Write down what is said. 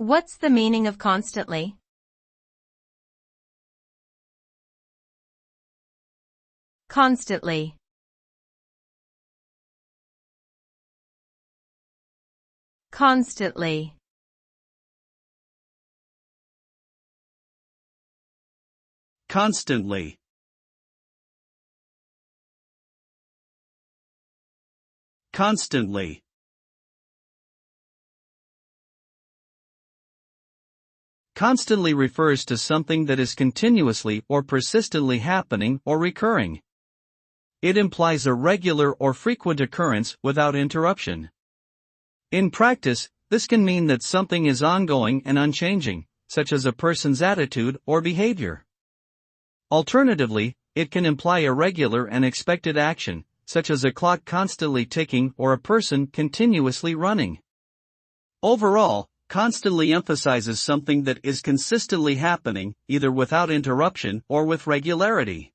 What's the meaning of constantly? Constantly. Constantly. Constantly. Constantly. Constantly refers to something that is continuously or persistently happening or recurring. It implies a regular or frequent occurrence without interruption. In practice, this can mean that something is ongoing and unchanging, such as a person's attitude or behavior. Alternatively, it can imply a regular and expected action, such as a clock constantly ticking or a person continuously running. Overall, constantly emphasizes something that is consistently happening, either without interruption or with regularity.